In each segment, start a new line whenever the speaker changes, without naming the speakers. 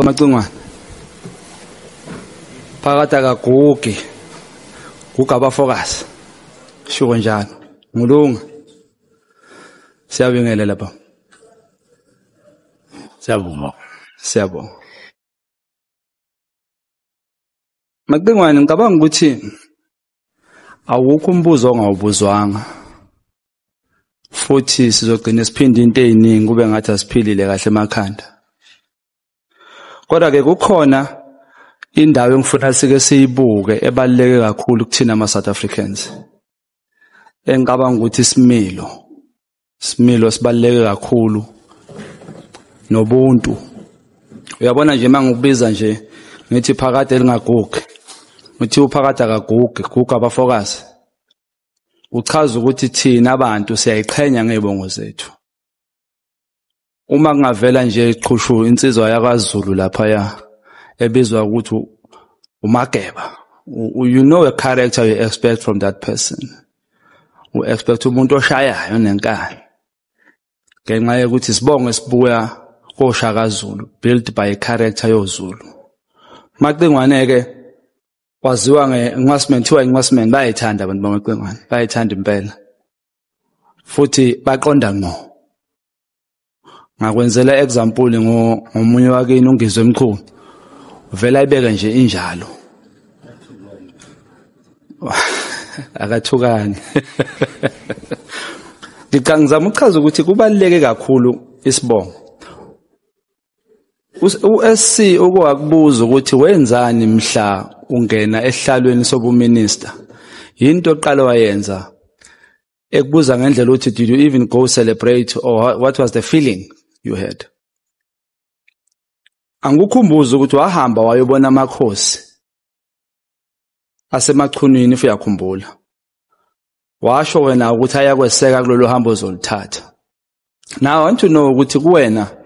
Amacingwane phakathi akagugi guga abafocus shuko njalo ngulunga siyabingelela lapha siyabonga Macingwane ngicabanga ukuthi awukho umbuzo ongawubuzwanga futhi sizogcina siphinde into eziningi kube ngathi asiphilile kahle emakhanda kodwa ke kukhona indawo engifuna sike siyibuke ebaluleke kakhulu kuthina ama South Africans engicabanga ukuthi isimilo sibaluleke kakhulu nobuntu uyabona nje mangikubiza nje ngithi phakade elingagugi uthi uphakade akagugi guga abafocus uchaza ukuthi thina abantu siyayiqhenya ngezibongo zethu uma kungavela nje iqhushu insizwa yakwaZulu lapha ya ebizwa ukuthi umageba you know a character you expect from that person u expect umuntu oshayayo nenkani ngenxa yokuthi sibonge sibuya koShaka Zulu built by a character yoZulu Macingwane ke waziwa ngeNgwasman thiwa iNgwasman bayayithanda abantu bamaCingwane bayayithanda impela futhi baqonda ngqo ngakwenzela example ngomunye wakini ungizwe emkhulu vela ibeke nje injalo akathukani ngicangizama ukuchaza ukuthi kubaluleke kakhulu isibongo uSC okwakubuza ukuthi wenzani mhla ungena ehlalweni sobuminister into oqala wayenza ekubuza ngendlela ukuthi did you even go celebrate or what was the feeling you had Angikukhumbuza ukuthi wahamba wayobona amakhosi asemachunwini if uyakhumbula washo wena ukuthi ayakweseka kulolu hambo ozolithatha now I want to know ukuthi kuwena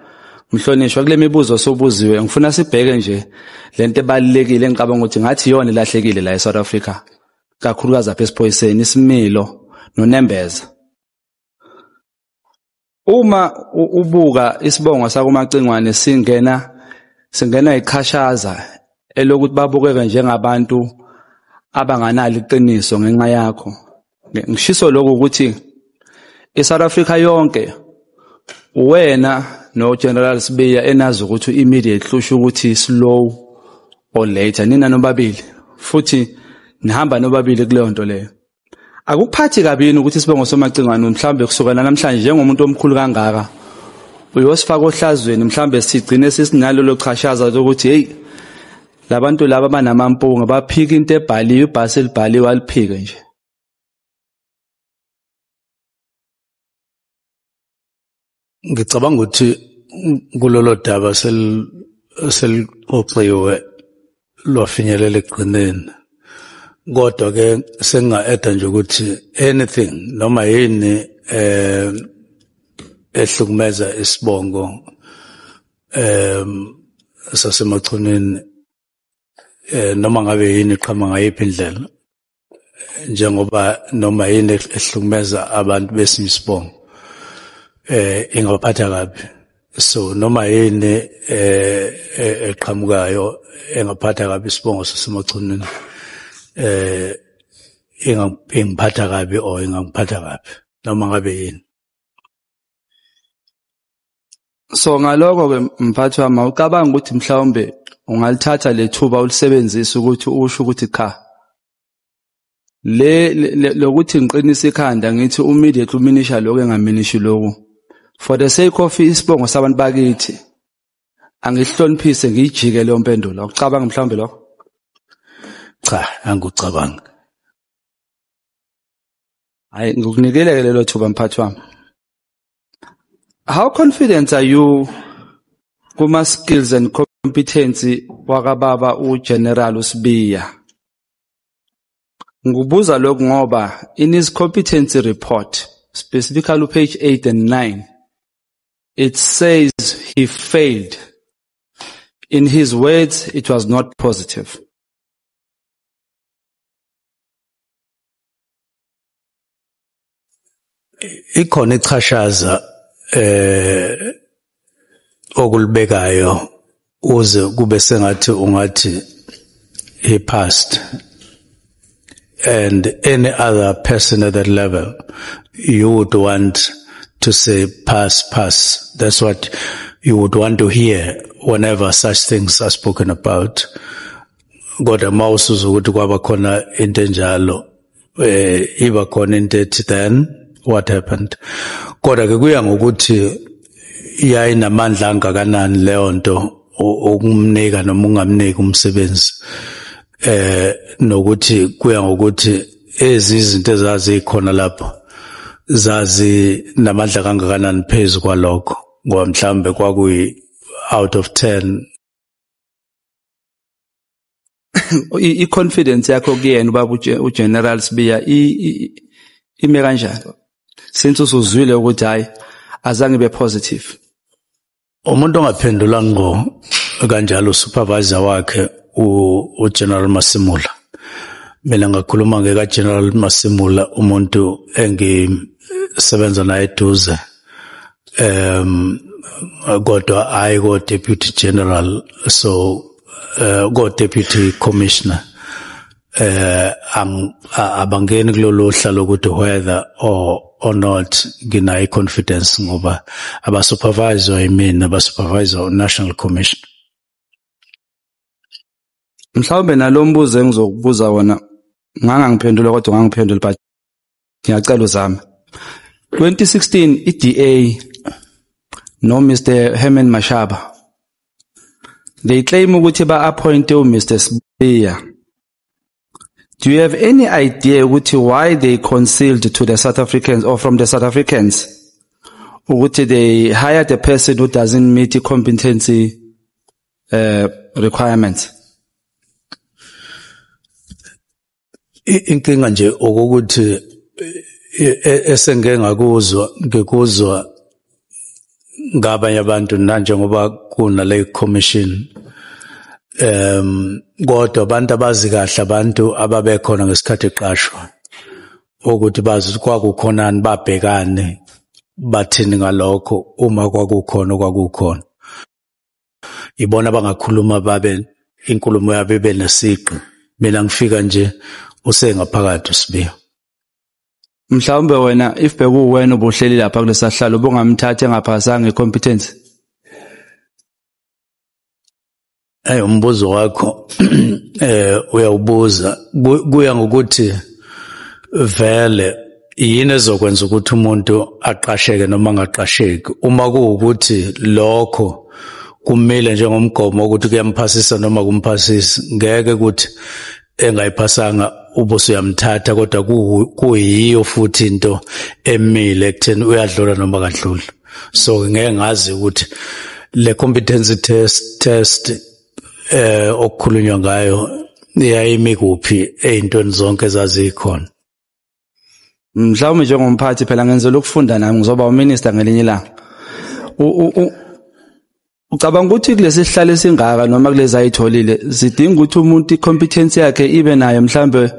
mhlonishwa kule mibuzo sobuziwe ngifuna sibheke nje lento ebalekile engicabanga ukuthi ngathi yona ilahlekile la eSouth Africa kakhulukazi apha esiphoyiseni isimilo nonembeza uma ubuka isibongo sakuMacingwane singena iqhashaza elokuthi babukeke njengabantu abanganalo iqiniso ngenxa yakho ngishiso lokho ukuthi eSouth Africa yonke wena no General Sibiya enazi ukuthi immediate hlusha ukuthi slow or later nina nobabili futhi nihamba nobabili kuleyo nto leyo akuphathi kabini ukuthi isibongo soMacingwane mhlambe kusukela namhlanje njengomuntu omkhulu kangaka uyosifaka ohlazweni mhlambe sigcine sisinalo lochashaza ukuthi hey labantu laba banamampunga baphika into ebhaliwe ibhasi elibhaliwe aliphike nje
Ngicabanga ukuthi kulolo daba selixoxiwe lwafinyelela ekugcineni kodwa ke senga-eda nje ukuthi anything noma yini ehlukumeza isibongo sasemachuneni noma ngabe yini iqhama ngayiphi indlela njengoba noma yini ehlukumeza abantu besinye isibongo ingabaphatha kabi so noma yini eqhamukayo engaphatha kabi isibongo sasemachuneni ingiphatha kabi or ingangiphatha kabi noma ngabe yini
so ngaloko ke mphathi wami ucabanga ukuthi mhlawumbe ungalithatha lethuba ulisebenzisa ukuthi usho ukuthi cha lokuthi ngiqinisa ikhanda ngithi immediate uminisha lokho engaminishi lokho for the sake of isibongo sabantu bakithi angihloniphise ngijike leyo mpendulo ucabanga mhlawumbe lokho
cha angikucabanga
hayi ngikunikele lelo thuba mphathi wami how confident are you kuma skills and competency wakababa uGeneral uSibiya Ngubuza lokhu ngoba in his competency report specifically page 8 and 9 it says he failed in his words it was not positive
ikhona ichashaza okulibekayo uze kube sengathi ungathi he passed, and any other person at that level, you would want to say pass. That's what you would want to hear whenever such things are spoken about. Kodwa mawusuza ukuthi kwaba khona into enjalo, iba khona into ethi then what happened. Kodwa ke kuya ngokuthi yayinamandla angakanani leyo nto ukumnika noma ungamnika umsebenzi, nokuthi kuya ngokuthi izinto ezazikhona lapho zazi namandla kangakanani phezu kwalokho, ngoba mhlambe kwakuyi out of 10.
I-confidence yakho kuyena ubaba uGeneral Sibiya ime kanjani since usuzwile ukuthi hayi azange be positive?
Umuntu ongaphendula ngo kanjalo supervisor wakhe uGeneral Masimula. Mina ngakhuluma ngeka General Masimula, umuntu engisebenza naye eduze, kodwa go deputy general, so go deputy commissioner, abangeni kulolu hlalo ukuthi whether or not nginayo confidence, ngoba abasupervisor yimina, abasupervisor national commission.
Mhlawumbe nalombuzo engizokubuza wona ngangiphendula kodwa ngangiphendula, but ngiyacela uzame. 2016 iDA no Mr Herman Mashaba they claim ukuthi ba appoint Mr Sibiya. Do you have any idea ukuthi why they concealed to the South Africans or from the South Africans ukuthi they hired a person who doesn't meet the competency requirements?
Inkinga nje ukuthi esengeke ngikuzwa ngabanye abantu nanje ngoba kuna le commission, kodwa abantu abazi kahle, abantu ababekhona ngesikhathi eqashwa, ukuthi bazi kwakukhonani, babhekane bathini ngalokho. Uma kwakukhona ibona bangakhuluma, babe inkulumo yabo ibe nesiqi. Mina ngifika nje usengaphakathi uSibiya.
Mhlawumbe wena if bekuwena ubuhleli lapha kulesahlalo ubungamthatha engaphasanga icompetence?
Umbuzo wakho uyawubuza kuya ngokuthi vele yini ezokwenza ukuthi umuntu aqasheke noma angaqasheki. Uma kuwukuthi lokho kumele njengomgomo ukuthi kuyamphasisa noma kumphasisi, ngeke ukuthi engayiphasanga ubuso uyamthatha, kodwa kuyiyo futhi into emile ekutheni uyadlula noma kadlula. So ngeke ngazi ukuthi le competency test okukhulunywa ngayo iyayimi kuphi ezintweni zonke ezazikhona.
Mhlawumbe njengomphathi phela ngenzela ukufunda nami ngizoba uminister ngelinye ilanga. Ucabanga ukuthi kulesi sihlalo singaka noma kulezi ayitholile sidinga ukuthi umuntu icompetence yakhe ibe nayo mhlambe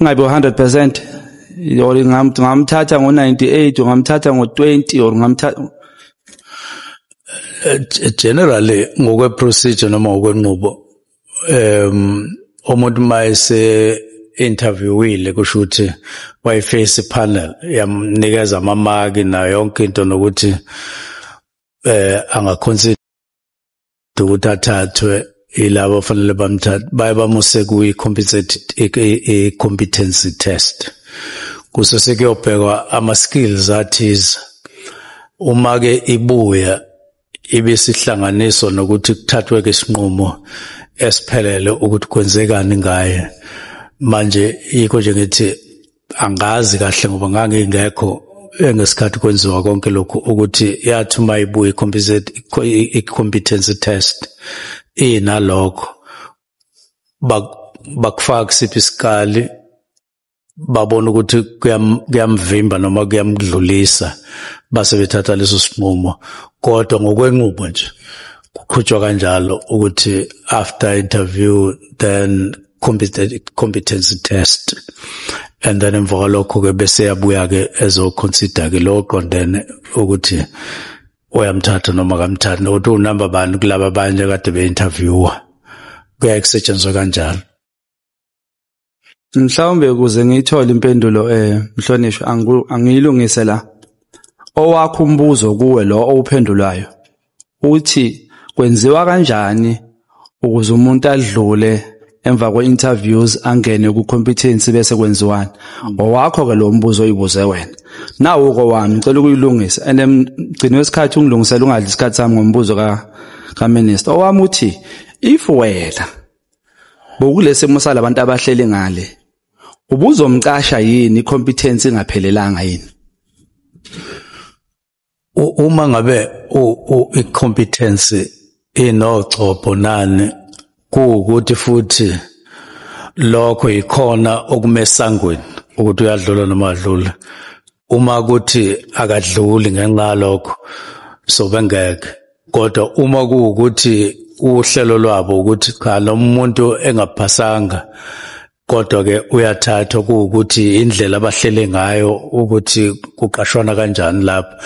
ngabe 100%, or ngamthatha ngo98, ngamthatha ngo20, or ngamthatha
generally ngokwe procedure noma ngokwenqubo. Umuntu mayese interviewile kusho ukuthi wayiface panel yamnikeza amamaki na yonke into nokuthi angaconsider ukuthi athathwe ilabo fanele bamthatha, baye bamuse competency test. Kuse sekuyobhekwa ama skills athize. Uma ke ibuya ibisihlanganiso nokuthi kuthathwe ke isinqumo esiphelele ukuthi kwenzekani ngaye. Manje yikho nje ngithi angazi kahle ngoba ngangingekho ngesikhathi kwenziwa konke lokho, ukuthi yathi uma ibuye i-competency test inalokho bakufaka siphi isikali, babona ukuthi kuyamvimba noma kuyamdlulisa, base bethatha leso sinqumo. Kodwa ngokwenqubo nje kuqhutshwa kanjalo ukuthi after interview then competency test, and then emva kwalokho ke bese yabuya ke ezoconsider ke lo qondene ukuthi uyamthatha noma kamthatha nokuthi unumber bani kulaba abanye kade be-interviewer kuyakusetshenziswa kanjalo.
Mhlawumbe ukuze ngiyithole impendulo Mhlonishwa angiyilungise la. Owakho umbuzo kuwe lo owuphendulayo uthi kwenziwa kanjani ukuze umuntu adlule emva kwe-interviews angene ku-competency bese kwenziwana. Owakho ke lo mbuzo oyibuze wena. Nawo kowami ngicela ukuyilungisa and gcina wesikhathi ungilungisela ungadli isikhathi sami ngombuzo ka minister. Owami uthi if wena bokulesimo salabantu abahleli ngale ubuzomcasha yini i-competence ingaphelelanga yini?
Uma ngabe i-competence inogcopho nani kuukuthi futhi lokho ikhona okumesangweni ukuthi uyadlula noma adlula. Uma kuthi akadluli ngenxa lokho so bengeke. Kodwa uma kuukuthi uhlelo lwabo ukuthi cha lo muntu engaphasanga kodwa ke uyathathwa kuukuthi indlela abahlele ngayo ukuthi kuqashwana kanjani lapho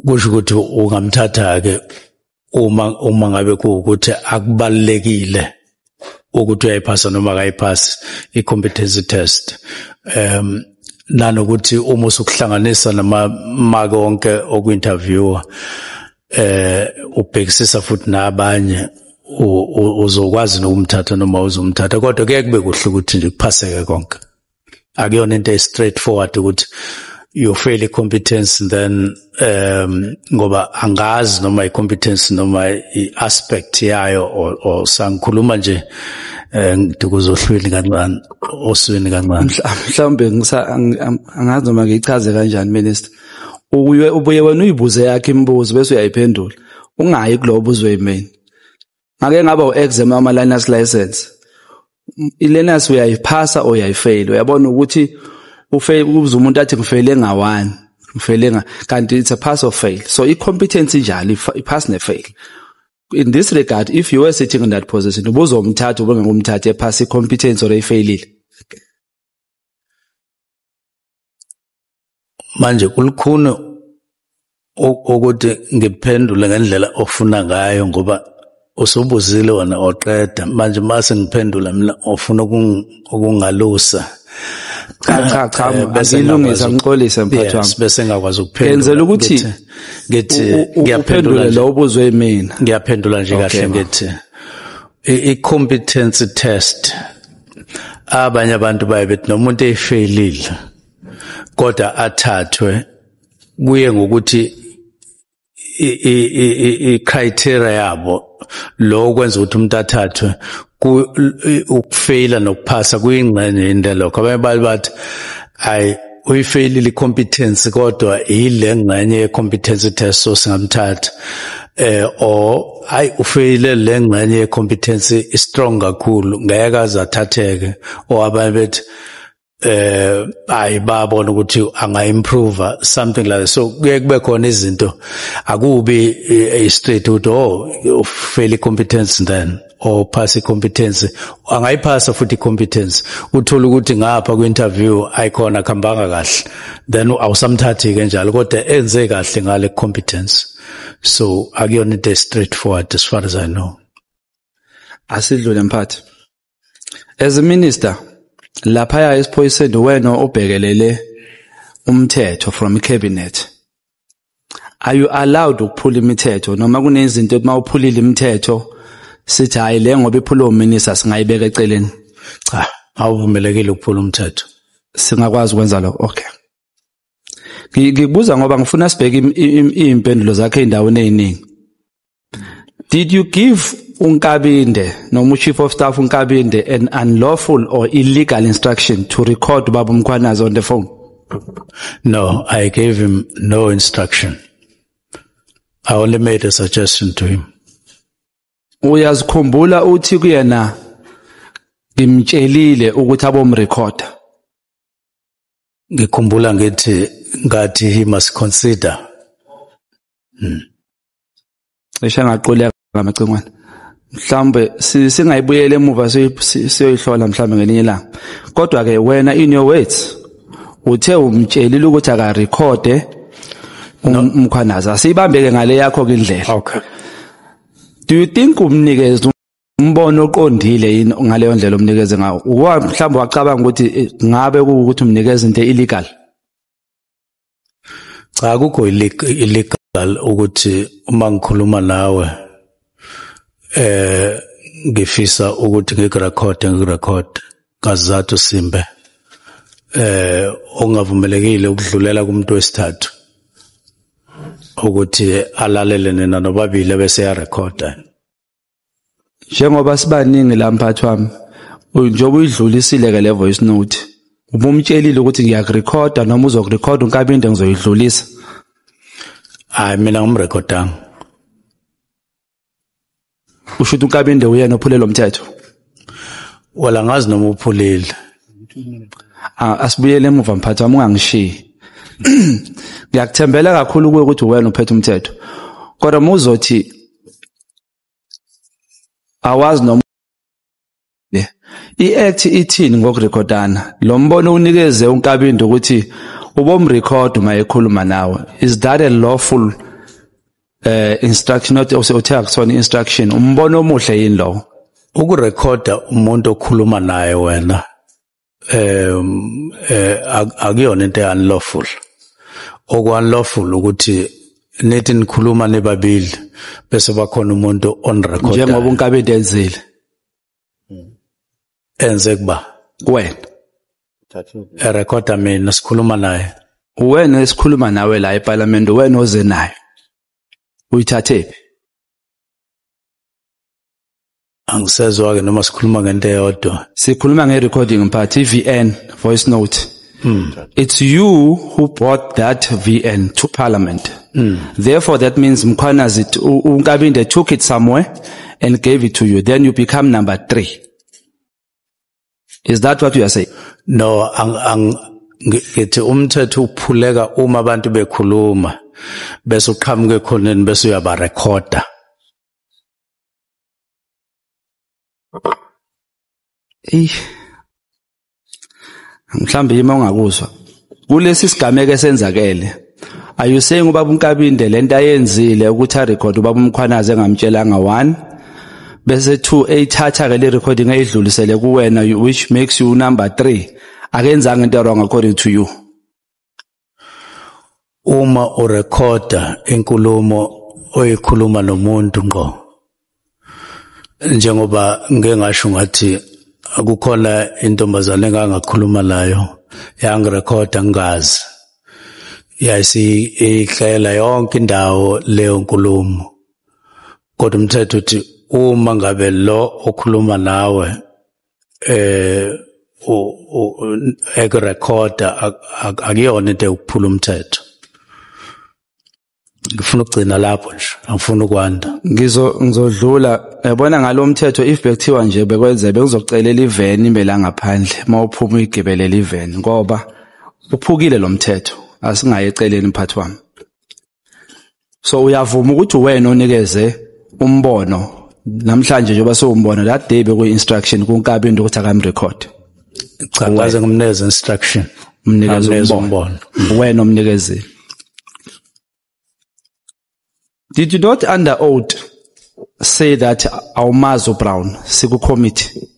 kusho ukuthi ungamthatha ke uma ngabe kuukuthi akubalekile ukuthi uyayiphasa noma akayiphasi i-competency test. Nanokuthi uma usukuhlanganisa nama konke oku-interviewer ubhekisisa futhi nabanye uzokwazi nokumthatha noma uzomthatha. Kodwa kuye kube kuhle ukuthi nje kuphaseke konke. Akuyona into straightforward ukuthi you fail i-competence then ngoba angazi noma i-competence noma i-aspect yayo or sangikhuluma nje ngikuzohlwini kancane oswini kancane.
Mhlawumbe angazi noma ngichaze kanjani minister. Ubuye wena uyibuze yakhe imibuzo bese uyayiphendula. Ungayi kulo buzo wemini. Ngake ngaba u-exam ama learner's license. I-learners uyayiphasa or uyayifail. Uyabona ukuthi ufail kubuza umuntu athi ngifeyile nga1, ngifeyile kanti it's a pass or fail. So i-competence njalo i-pass ne-fail. In this regard, if you were sitting in that position, ubuzomthatha ubengumthatha epass i-competence or efailile.
Manje kulukhuni ukuthi ngiphendule ngendlela ofuna ngayo ngoba usubuzile wona oqeda. Manje mase ngiphendula mina ofuna ukungalusa.
Cha ngilungisa ngixolise mphathi wami.
Bese ngakwazi ukuphendula.
Ngenzela ukuthi ngiyaphendula lo ubuzwe mina.
Ngiyaphendula nje kahle ngithi i-competence test abanye abantu bayebethi nomuntu efailile kodwa athathwe kuye ngokuthi i-criteria yabo lo kwenza ukuthi umuntu athathwe ukufeyila nokuphasa kuyingxenye into lokho. Abanye bathi hayi uyifeyilile i-competence kodwa yile ngxenye ye-competence test so singamthatha or hayi ufeyile le ngxenye ye-competence strong kakhulu ngeke aze athatheke. Or abanye bethi bayabona ukuthi anga-improve something like that. So kuye kube khona izinto akubi straight ukuthi fail i-competence then or pass i-competence. Angayiphasa futhi i-competence uthola ukuthi ngapha ku-interview ayikhona khambanga kahle then awusamthathi ke njalo kodwa enze kahle ngale competence. So akuyona into straightforward as far as I know.
Asidlule mphathi. As a minister lapha esiphoyiseni wena obhekelele umthetho from cabinet, are you allowed ukuphula imithetho noma kunezinto uma uphulile imithetho sithi hayi le ngoba iphula uminister singayibeka eceleni?
Cha, awuvumelekile ukuphula umthetho.
Singakwazi ukwenza lokho. Okay. Ngikubuza ngoba ngifuna sibheke impendulo zakhe endaweni eziningi. Did you give uNkabinde noma chief of staff uNkabinde an unlawful or illegal instruction to record Baba Mkhwanazi on the phone?
No, I gave him no instruction. I only made a suggestion to him.
Uyazikhumbula uthi kuyena ngimtshelile ukuthi abomrecorda?
Ngikhumbula ngathi he must consider.
Ngaqoleka ngamacengwana. Mhlambe singayibuyele emuva siyoyihlola mhlambe ngelinye ilanga. Kodwa ke wena in your words uthe umtshelile ukuthi aka record umkhwanaza asibambeke ngale yakho ke indlela.
Okay.
Do you think umnikezi umbono oqondile yini ngaleyo ndlela umnikeze ngawo? Mhlawumbe wacabanga ukuthi ngabe ukuthi umnikeze into illegal?
Cha akukho illegal ukuthi uma ngikhuluma nawe ngifisa ukuthi ngikurecord kazathu simbe ongavumelekile ukudlulela kumuntu wesithathu ukuthi alalele nina nobabili bese ya recorda.
Njengoba sibaningi la mphathi wami njengoba uyidlulisile ke le voice note ubumtshelile ukuthi ngiyakurecorda noma uzokurecorda unkabinde ngizoyidlulisa.
Hayi mina ngimrecordanga.
Usho ukuthi unkabinde uyena ophulele umthetho?
Wala ngazi noma uphulile.
Asibuyele emuva mphathi wami ungangishiyi. Ngiyakuthembela kakhulu kuwe ukuthi wena uphethe umthetho. Kodwa muzothi awazi noma i-act ithini ngokurekhodana? Lo mbono unikeze unkabinde ukuthi ubomrecord uma ekhuluma nawe. Is that a lawful instruction? Not uthe kusona instruction. Umbono omuhle yini lo?
Ukurecorda umuntu okhuluma naye wena akuyona into unlawful. Oku-unlawful ukuthi nithi nikhuluma nebabili bese bakhona umuntu on record.
Njengoba unkabinde enzile.
Enze kuba
wena
recorda mina sikhuluma naye.
Wena esikhuluma nawe la eParliament wena oze nayo. Uyithathephi?
Angisezwa ke noma sikhuluma ngento eyodwa.
Sikhuluma nge-recording mphathi VN voice note. It's you who brought that VN to Parliament. Therefore that means Mkhwanazi unkabinde took it somewhere and gave it to you. Then you become number 3. Is that what you are saying?
No, ngithi umthetho uphuleka uma abantu bekhuluma bese uqhamuke ekhoneni bese uyaba recorda.
Mhlambe yima ungakuzwa. Kulesi sigameko esenzakele. Are you saying ubaba unkabinde lento ayenzile ukuthi a record ubaba uMkhwanazi engamtshelanga 1 bese 2 eyithatha ke le recording ayidlulisele kuwena which makes you number 3? Akenzanga into wrong according to you.
Uma urecorda inkulumo oyikhuluma nomuntu ngqo. Njengoba ngeke ngasho ngathi akukhona intombazane engangakhuluma layo yangirecorda ngazi. Yayihlela yonke indawo leyo nkulumo. Kodwa umthetho uthi uma ngabe lo okhuluma nawe ekurecorda akuyona into yokuphula umthetho. Ngifuna ukugcina lapho nje, angifuni ukwanda.
Ngizodlula yabona ngalomthetho if bekuthiwa nje bekwenze bekuzocelela iveni imela ngaphandle mawuphuma uyigebelela iveni ngoba uphukile lo mthetho asingaye eceleni mphathi wami. So uyavuma ukuthi wena onikeze umbono namhlanje njengoba sombona that day beku instruction kunkabinde ukuthi akamrecord.
Cha ngaze ngimnikeze instruction.
Umnikeze umbono. Wena omnikezile. Did you not under oath say that awumazi Brown siku committee?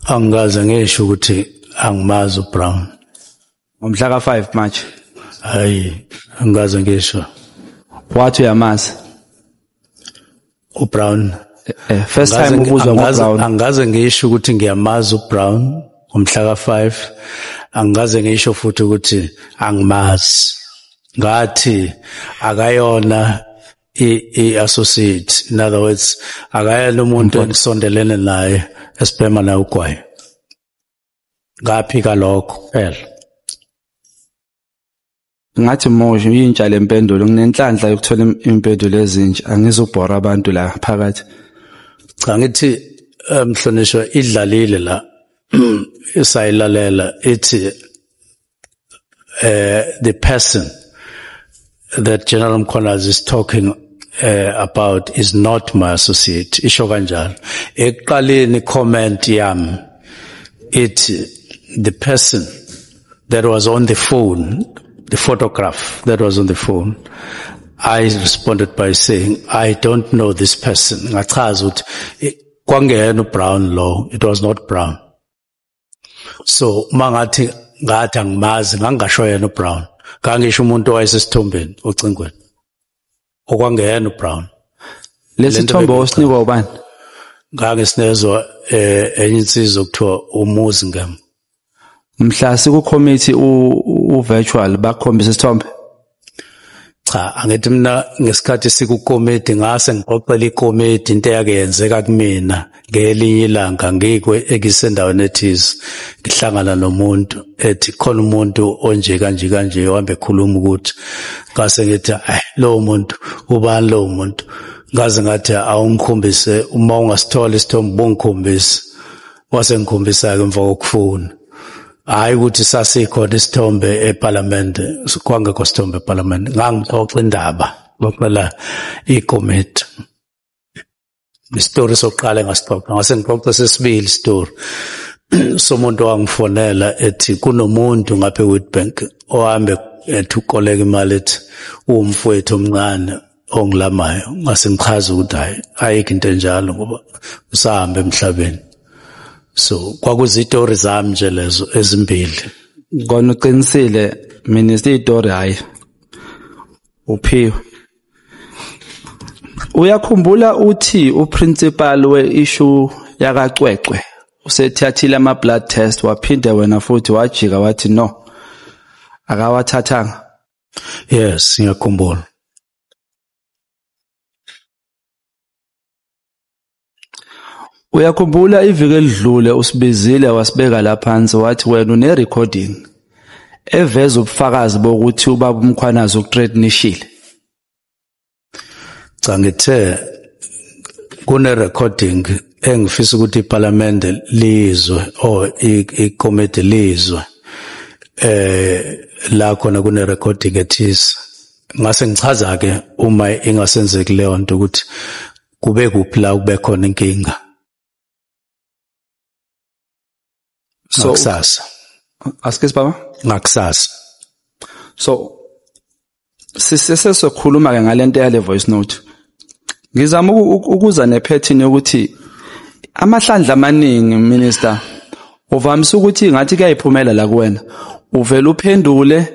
Angaze ngisho ukuthi angimazi Brown.
Ngomhla ka 5 March.
Hayi, angaze ngisho.
What uyamazi?
uBrown.
First time ubuzwa ngoBrown.
Angaze ngisho ukuthi ngiyamazi uBrown ngomhla ka 5. Angaze ngisho futhi ukuthi angimazi. Ngathi akayona i-associate. In other words, akayena umuntu engisondelene naye esibhema naye ugwayi. Ngaphika lokho kuphela.
Ngathi moshe uyintsha lempendulo nginenhlanhla yokuthola impendulo ezintsha angizubhora abantu la phakathi.
Cha ngithi mhlonishwa idlalile la isayilalela ithi the person that General Mkhwanazi is talking about is not my associate. Isho kanjalo. Ekuqaleni comment yami ithi the person that was on the phone the photograph that was on the phone, I responded by saying, I don't know this person. Ngachaza ukuthi kwangena Brown law, it was not Brown. So mangathi angimazi ngangasho yena Brown. Kangisho umuntu owayesesithombeni ocingweni. Okwangena Brown.
Lesithombe osinikwa ubani?
Ngangisinezwa enye insizwa okuthiwa umuzi ngam.
Mhla siku committee u virtual bakhombisa isithombe.
Cha, angithi mina ngesikhathi siku committee ngase ngiqoqela iCommittee into eyake yenzeka kumina ngelinye ilanga ngikwe ekisendaweni ethize ngihlangana nomuntu ethi khona umuntu onje kanje ohambe ekhuluma ukuthi ngase ngithi lo muntu ubani lo muntu ngaze ngathi awungikhombise uma ungasithola isithombe bongikhombisa wase ngikhombisa ke emva kokufuna hayi ukuthi sasikhona isithombe eParliament kwangekho isithombe eParliament ngangixoxa indaba ngokuqala iCommittee istory soqala ngasixoxa ngase ngixoxa sesibili story somuntu wangifonela ethi kunomuntu ngapha eWitbank ohambe ethi ukoleka imali ethi umfowethu omncane ongilamayo ngase ngichaza ukuthi ayikho into enjalo ngoba usahamba emhlabeni. So kwakuzitori zami nje lezo ezimbili.
Ngona uqinisile minister itori hayi. Uphiwe. Uyakhumbula uthi uprincipal we-issue yakacwecwe usethathile ama blood test waphinde wena futhi wajika wathi no akawathathanga.
Yes, ngiyakhumbula.
Uyakhumbula iviki elidlule usibizile wasibeka la phansi wathi wena une recording eveza ubufakazi bokuthi ubaba uMkhwanazi ukuthreatenishile.
Cha ngithe kune recording engifisa ukuthi iParliament lizwe iCommittee lizwe la khona kune recording ethize ngase ngichaza ke uma ingasenzeki leyo nto ukuthi kube kuphi la kube khona inkinga.
So
ngakusasa
askes baba
ngakusasa.
So sisesokhuluma ke ngalento yale voice note. Ngizama ukuza nepattern yokuthi amahlandla amaningi minister uvamise ukuthi ngathi kuyayiphumela la kuwena uvela uphendule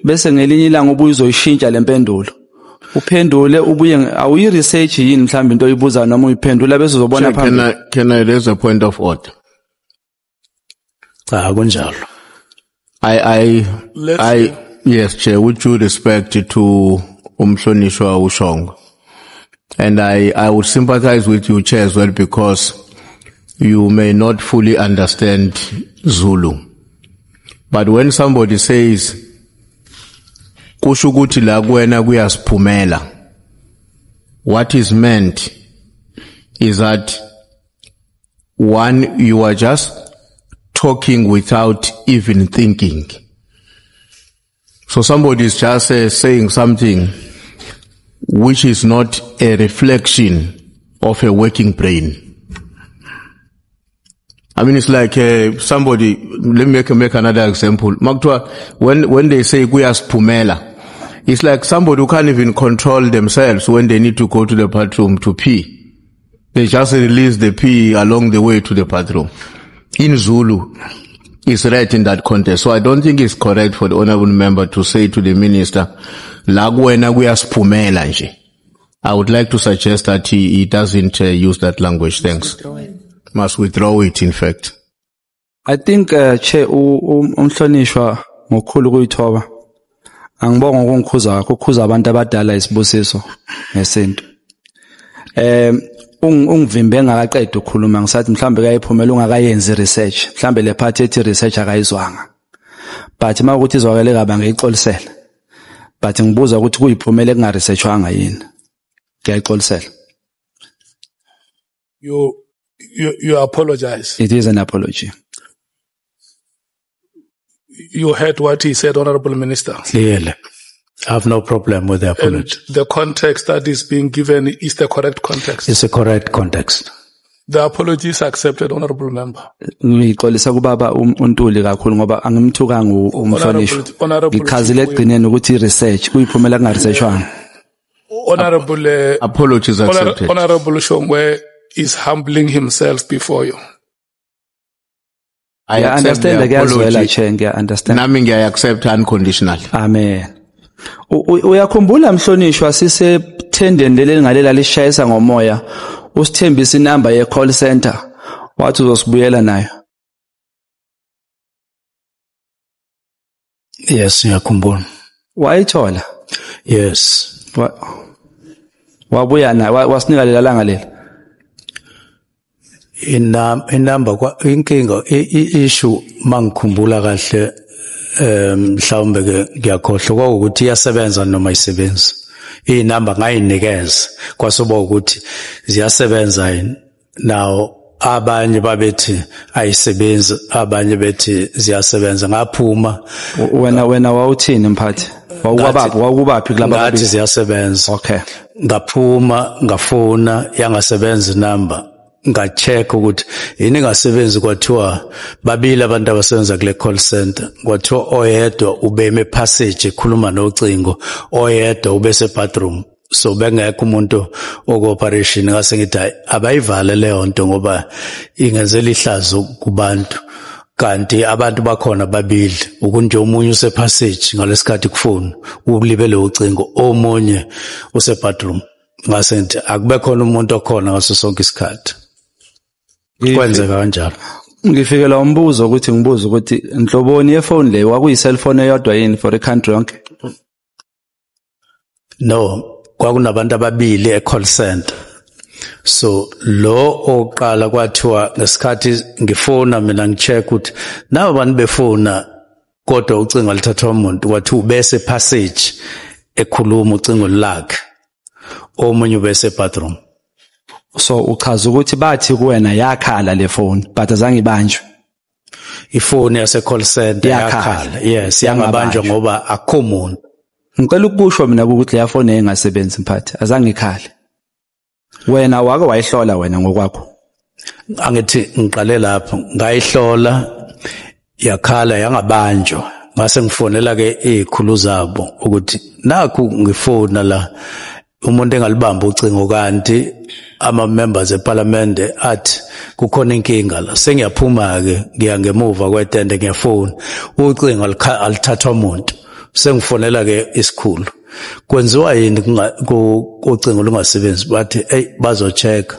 bese ngelinye ilanga ubuye uzoyishintsha lempendulo uphendule ubuye awuyi research yini mhlawumbe into oyibuza noma uyiphendula bese uzobona phambili.
Can I raise a point of order?
Cha kunjalo.
Yes, Chair, with due respect to Umhlonishwa Ushongo. And I would sympathize with you, Chair, as well, because you may not fully understand Zulu. But when somebody says, Kushuguti lagwena kuyasiphumela, what is meant is that, one, you are just talking without even thinking. So somebody is just saying something which is not a reflection of a working brain. I mean, it's like somebody, let me make another example. Maktwa, when they say kuyasiphumela, it's like somebody who can't even control themselves when they need to go to the bathroom to pee. They just release the pee along the way to the bathroom. In Zulu, it's right in that context. So I don't think it's correct for the honorable member to say to the minister, Lagwena kuyasiphumela nje. I would like to suggest that he doesn't use that language. Thanks. Must withdraw it, in fact.
I think Chair umhlonishwa ngokukhulu kuyithoba. Angibonga ukungikhuza kakho ukukhuza abantu abadala isibusiso ngesinto. Ungivimbe ngakaqeda ukukhuluma ngisathi mhlambe kayiphumela ungakayenzi research mhlambe le part ethi research akayizwanga but makuthi izwakele kabe ngiyixolisela but ngibuza ukuthi kuyiphumela kunga researchwanga yini ngiyayixolisela.
You apologize.
It is an apology.
You heard what he said, Honorable Minister.
Clearly. I have no problem with the apology.
And the context that is being given is the correct context.
It's a correct context.
The apology is accepted, Honorable Member.
Ngixolisa kubaba uNtuli kakhulu ngoba angimthukanga umhlonishwa.
Honorable
Ngichazile ekugcineni ukuthi research kuyiphumela kunga researchwanga.
Honorable
Apologies accepted.
Honorable Shongwe is humbling himself before you.
I
I
accept the
understand
apology.
I understand.
Nami I accept unconditionally.
Amen. Uyakhumbula mhlonishwa sisethendeni leli ngalela lishayisa ngomoya usithembisa inamba ye call center wathi uzosibuyela nayo.
Yes, ngiyakhumbula.
Wayithola?
Yes.
Wabuya nayo wasinika lela langa lela.
Inamba kwa inkinga issue mangikhumbula kahle mhlawumbe ke ngiyakhohlwa ukuthi iyasebenza noma isebenza. Inamba ngayinikeza kwasoba ukuthi ziyasebenza yini. Now abanye babethi ayisebenzi abanye bethi ziyasebenza ngaphuma
wena wawuthini mphathi? Wawukubaphi kulaba
ngathi ziyasebenza.
Okay.
Ngaphuma ngafona yangasebenza inamba. Ngacheck ukuthi yini ngasebenzi kwathiwa babili abantu abasebenza kule call center kwathiwa oyedwa ubeme passage ekhuluma nocingo oyedwa ubese bathroom so bengekho umuntu okoperation ngase ngithi abayivale leyo nto ngoba ingenzela ihlazo kubantu kanti abantu bakhona babili ukunje omunye use passage ngalesikhathi kufuna ubulibele ucingo omunye use bathroom ngase ngithi akube khona umuntu okhona ngaso sonke isikhathi. Kwenzeka kanjalo.
Ngifikela umbuzo ukuthi ngibuza ukuthi inhloboni yefone le wakuyi cellphone eyodwa yini for country yonke?
No, kwakunabantu ababili e-call center. So lo oqala kwathiwa ngesikhathi ngifona mina ngicheck ukuthi nabo abantu befona kodwa ucingo lithathwa umuntu wathi ubese passage ekhuluma ucingo lakhe omunye ubese bathroom.
So uchaza ukuthi bathi kuwena yakhala le phone but azange ibanjwe.
Ifoni yase call center yakhala. Yes, yangabanjwa ngoba akho umuntu.
Ngicela ukusho mina ukuthi le phone engasebenzi mphathi azange ikhale. Wena wake wayihlola wena ngokwakho.
Angithi ngiqale lapho ngayihlola yakhala yangabanjwa. Ngase ngifonela ke izikhulu zabo ukuthi nakhu ngifona la umuntu engalibamba ucingo kanti ama members eParliament athi kukhona inkinga la sengiyaphuma ke ngiya ngemuva kwetende ngiyafona ucingo alithathwa umuntu sengifonela ke isikhulu kwenziwa yini ucingo lungasebenzi bathi hey bazocheck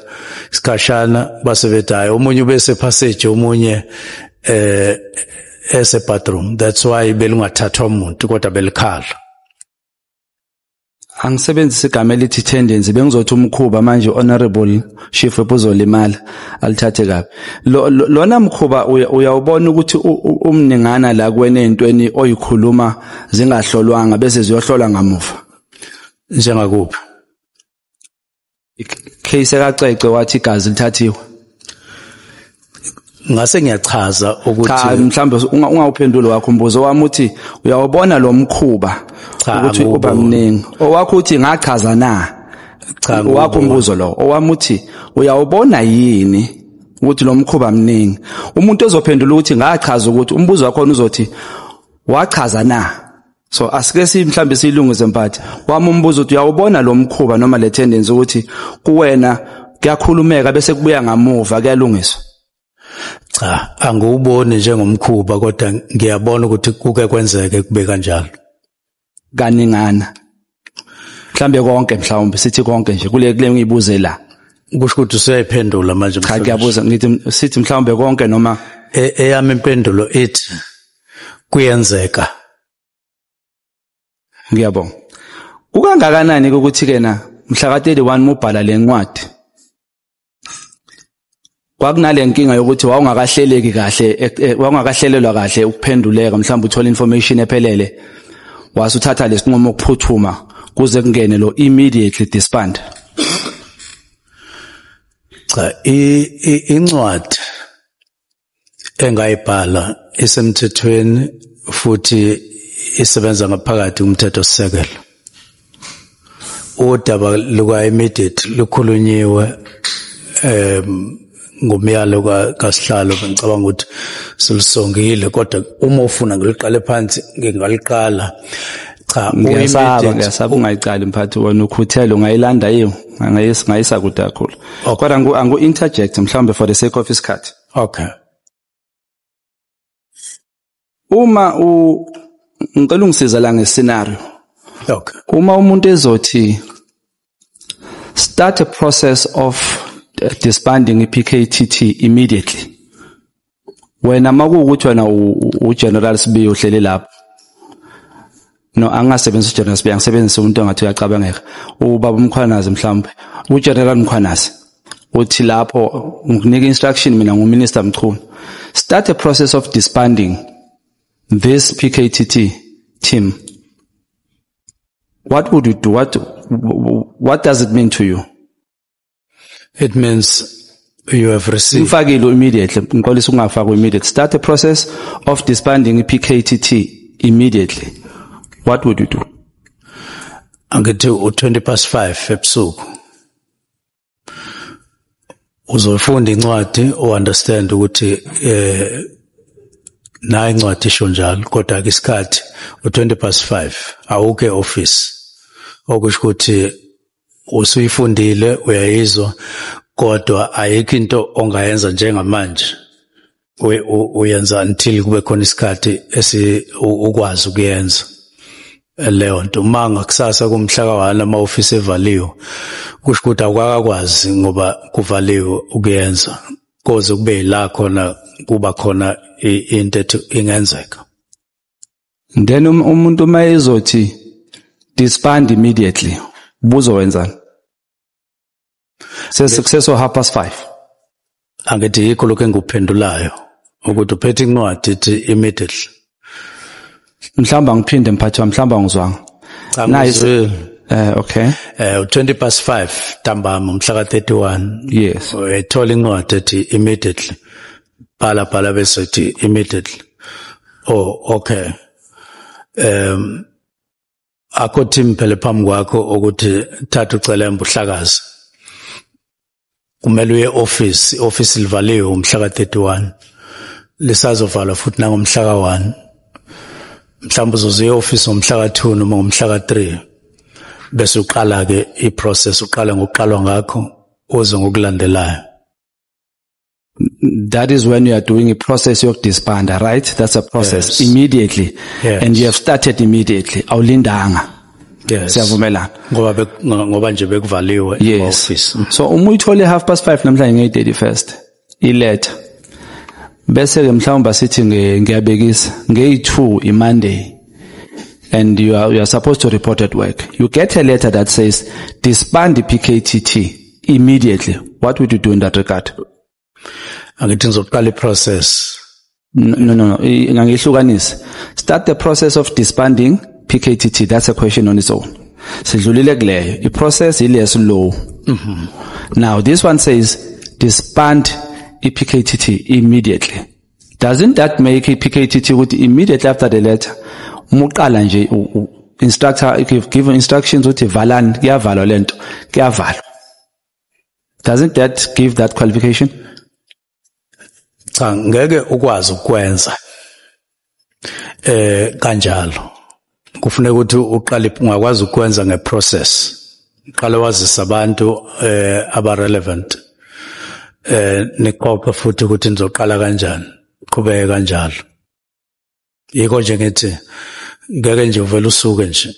isikhashana basebethi hayi omunye ubese passage omunye ese bathroom that's why belungathathwa umuntu kodwa belikhala.
Angisebenzisa igama elithi tendency bengizothi umkhuba manje honorable chief uzolimala alithathe kabi lona mkhuba uyawubona ukuthi umningana la kuwena ezintweni oyikhuluma zingahlolwanga bese ziyohlolwa ngamuva
njengakuphi
case ekacece wathi igazi lithathiwe
ngase ngiyachaza ukuthi
cha mhlambe ungawuphendula wakho umbuzo wami uthi uyawubona lo mkhuba ukuthi uba mningi owakho uthi ngachaza na
cha
wakho umbuzo lo owami uthi uyawubona yini ukuthi lo mkhuba mningi umuntu ezophendula ukuthi ngachaza ukuthi umbuzo wakho uzothi wachaza na so asike mhlambe silungize mphathi wami umbuzo uthi uyawubona lo mkhuba noma le tendency ukuthi kuwena kuyakhulumeka bese kubuya ngamuva kuyalungiswa.
Cha anguboni njengomkhuba kodwa ngiyabona ukuthi kuke kwenzeke kube kanjalo
kaningana mhlambe konke mhlawumbe sithi konke nje kule ngiyibuze la
kusho ukuthi useyiphendula manje
cha ngiyabuza ngithi sithi mhlawumbe konke noma
eyami impendulo ethi kuyenzeka.
Ngiyabonga kukangakanani ukuthi kena mhla ka 31 mubhala lencwadi kwakunale nkinga yokuthi wawungakahleleki kahle wawungakahlelelwa kahle ukuphenduleka mhlawumbe uthola information ephelele wasuthatha lesinqumo ukuphuthuma kuze kungene lo immediately disband.
Cha incwadi engayibhala isemthethweni futhi isebenza ngaphakathi umthetho sisekelo udaba luka immediate lukhulunyiwe ngomyalo kaSihlalo ngicabanga ukuthi silisongile kodwa uma ufuna ngiliqale phansi ngingaliqala cha
ngiyasaba ungayicali mphathi wona ukhuthele ungayilanda yiyo ngayisa kude kakhulu kodwa angu interject mhlawumbe for the sake of isikhathi.
Okay.
Uma ngicela ungisiza la ngescenario.
Okay.
Uma umuntu ezothi start a process of disbanding iPKTT immediately. Wena makuwukuthi wena uGeneral Sibiya uhlele lapho. No angasebenzisa uGeneral Sibiya ngisebenzisa umuntu ongathi uyacabangeka. Ubaba Mkhwanazi mhlawumbe. uGeneral Mkhwanazi uthi lapho ngikunika instruction mina nguMinister Mchunu. Start a process of disbanding this PKTT team. What would you do? What does it mean to you?
It means you have received.
Ufakile immediately. Ngixolisa ungafaka immediately. Start a process of disbanding PKTT immediately. What would you do?
Angithi 5:20 ebusuku. Uzofunda incwadi understand ukuthi nayi incwadi isho njalo kodwa ke isikhathi 5:20 awuke office. Okusho ukuthi usuyifundile uyayizwa kodwa ayikho into ongayenza njengamanje uyenza until kube khona isikhathi ukwazi ukuyenza leyo nto manga kusasa kumhla ka1 ama office evaliwe kusho ukuthi awukakwazi ngoba kuvaliwe ukuyenza koze kube la khona kuba khona into ethi ingenzeka.
Then umuntu mayezothi disband immediately buzo wenzani? Success or 5:30.
Angithi yikho lokho engikuphendulayo ukuthi uphethe incwadi ethi immediately.
Mhlamba ngiphinde mphathi wami mhlamba ngizwanga.
Nice.
Okay.
5:20 ntambama mhla ka31.
Yes.
Ethola incwadi ethi immediately. Bhala bese ethi immediately. Oh, okay. Akho team phela phambi kwakho ukuthi thatha ucelemba uhlakaza. Kumele uye office livaliwe umhla ka31. Lisazovala futhi nangomhla ka1. Mhlawumbe uzozuya office ngomhla ka2 noma ngomhla ka3. Bese uqala ke iprocess uqala ngokuqalwa ngakho uze ngokulandelayo.
That is when you are doing a process of disband, right? That's a process. Yes. Immediately.
Yes.
And you have started immediately. Awulindanga.
Yes.
Siyavumelana.
Ngoba nje bekuvaliwe office.
So uma uyithole 5:30 namhlanje nge31st iletter. Bese ke mhlawumbe sithi ngiyabekisa nge2 iMonday. And you are supposed to report at work. You get a letter that says disband the PKTT immediately. What would you do in that regard?
Angithi ngizoqala iprocess.
No. Ngangihlukanisa. Start the process of disbanding PKTT. That's a question on its own. Sidlulile kuleyo. I-process ile slow. Now this one says disband PKTT immediately. Doesn't that make PKTT with immediately after the letter? Umuqala nje instructor give instructions ukuthi valani kuyavalwa lento kuyavalwa. Doesn't that give that qualification?
Cha ngeke ukwazi ukwenza kanjalo. Kufuneka ukuthi uqale ungakwazi ukwenza ngeprocess. Uqale wazisa abantu aba-relevant. Niqoqe futhi ukuthi nizoqala kanjani. Qhubeke kanjalo. Yiko nje ngithi ngeke nje uvela usuke nje.